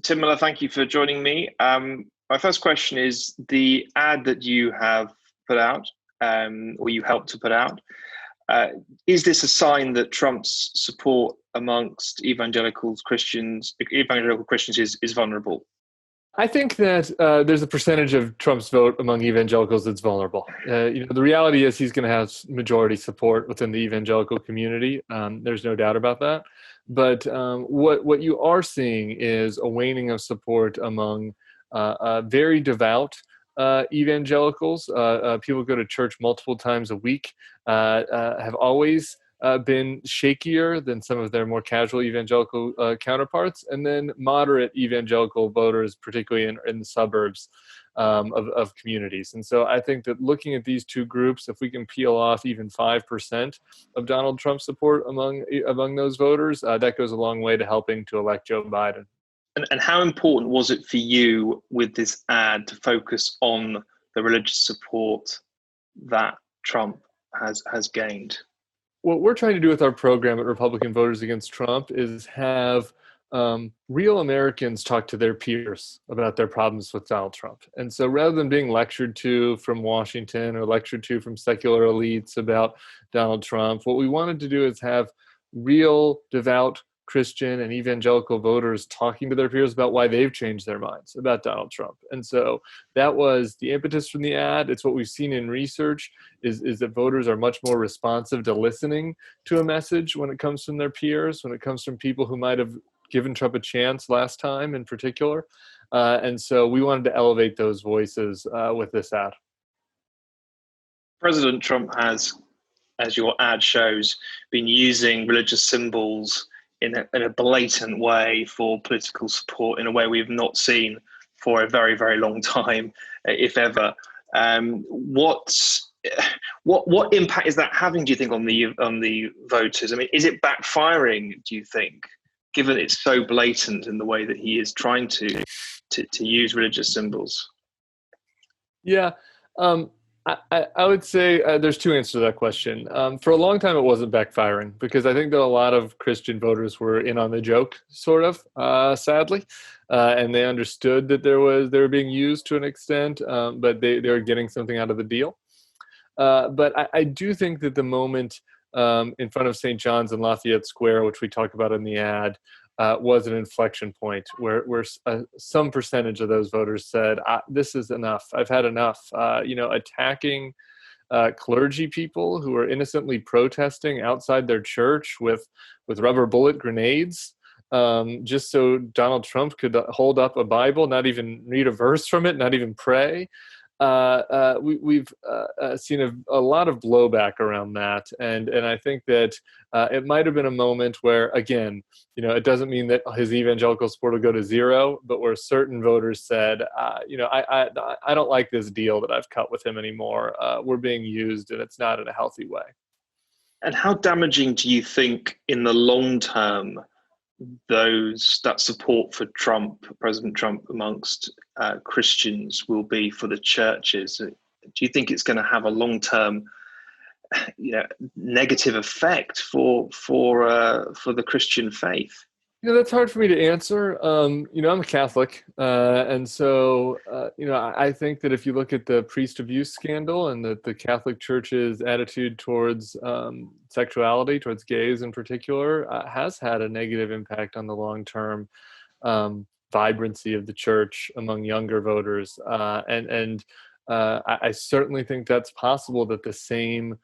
Tim Miller, thank you for joining me. My first question is the ad that you have put out, or you helped to put out. Is this a sign that Trump's support amongst evangelical Christians is vulnerable? I think that there's a percentage of Trump's vote among evangelicals that's vulnerable. The reality is he's going to have majority support within the evangelical community. There's no doubt about that. But what you are seeing is a waning of support among very devout evangelicals. People who go to church multiple times a week, have always been shakier than some of their more casual evangelical counterparts, and then moderate evangelical voters, particularly in the suburbs of communities. And so I think that looking at these two groups, if we can peel off even 5% of Donald Trump's support among those voters, that goes a long way to helping to elect Joe Biden. And how important was it for you with this ad to focus on the religious support that Trump has gained? What we're trying to do with our program at Republican Voters Against Trump is have real Americans talk to their peers about their problems with Donald Trump. And so rather than being lectured to from Washington or lectured to from secular elites about Donald Trump, what we wanted to do is have real devout Christian and evangelical voters talking to their peers about why they've changed their minds about Donald Trump. And so that was the impetus from the ad. It's what we've seen in research is that voters are much more responsive to listening to a message when it comes from their peers, when it comes from people who might have given Trump a chance last time in particular. And so we wanted to elevate those voices with this ad. President Trump has, as your ad shows, been using religious symbols in a blatant way for political support in a way we have not seen for a very, very long time, if ever. What impact is that having, do you think, on the voters? I mean, is it backfiring, do you think, given it's so blatant in the way that he is trying to use religious symbols? Yeah. I would say there's two answers to that question. For a long time, it wasn't backfiring because I think that a lot of Christian voters were in on the joke, sort of, sadly, and they understood that they were being used to an extent, but they were getting something out of the deal. But I do think that the moment in front of St. John's in Lafayette Square, which we talk about in the ad, was an inflection point where some percentage of those voters said, this is enough. I've had enough. Attacking clergy people who are innocently protesting outside their church with rubber bullet grenades, just so Donald Trump could hold up a Bible, not even read a verse from it, not even pray. We've seen a lot of blowback around that, and I think that it might have been a moment where, again, it doesn't mean that his evangelical support will go to zero, but where certain voters said, I don't like this deal that I've cut with him anymore. We're being used, and it's not in a healthy way. And how damaging do you think, in the long term, that support for President Trump amongst Christians will be for the churches? Do you think it's going to have a long-term, negative effect for the Christian faith? That's hard for me to answer. I'm a Catholic, and so I think that if you look at the priest abuse scandal and the Catholic Church's attitude towards sexuality, towards gays in particular, has had a negative impact on the long-term vibrancy of the church among younger voters, and I certainly think that's possible that the same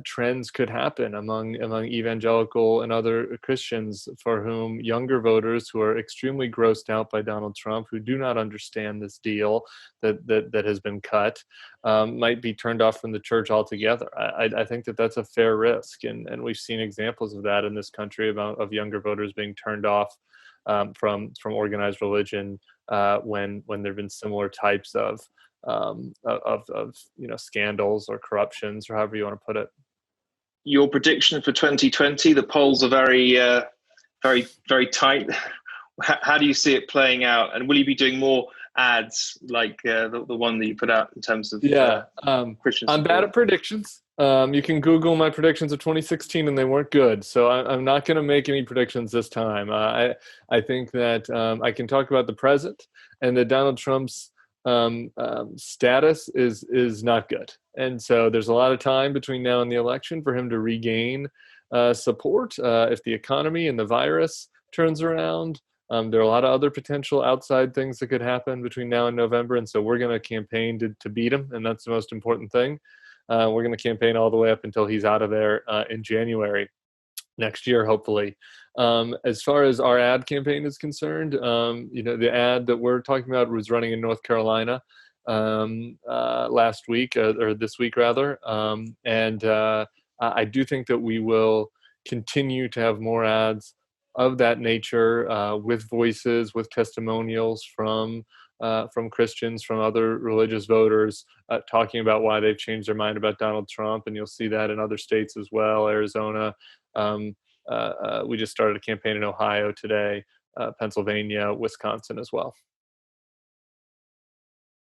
trends could happen among evangelical and other Christians for whom younger voters who are extremely grossed out by Donald Trump, who do not understand this deal that has been cut, might be turned off from the church altogether. I think that that's a fair risk, and we've seen examples of that in this country of younger voters being turned off from organized religion when there have been similar types of scandals or corruptions, or however you want to put it. Your prediction for 2020, the polls are very, very, very tight. How do you see it playing out? And will you be doing more ads like the one that you put out in terms of Yeah, Christian I'm bad support. at predictions. You can Google my predictions of 2016, and they weren't good. So I'm not going to make any predictions this time. I think that I can talk about the present, and that Donald Trump's status is not good. And so there's a lot of time between now and the election for him to regain support if the economy and the virus turns around. There are a lot of other potential outside things that could happen between now and November, and so we're going to campaign to beat him, and that's the most important thing. We're going to campaign all the way up until he's out of there in January next year, hopefully. As far as our ad campaign is concerned, the ad that we're talking about was running in North Carolina last week, or this week rather, and I do think that we will continue to have more ads of that nature, with voices, with testimonials from Christians, from other religious voters, talking about why they've changed their mind about Donald Trump, and you'll see that in other states as well, Arizona. We just started a campaign in Ohio today, Pennsylvania, Wisconsin as well.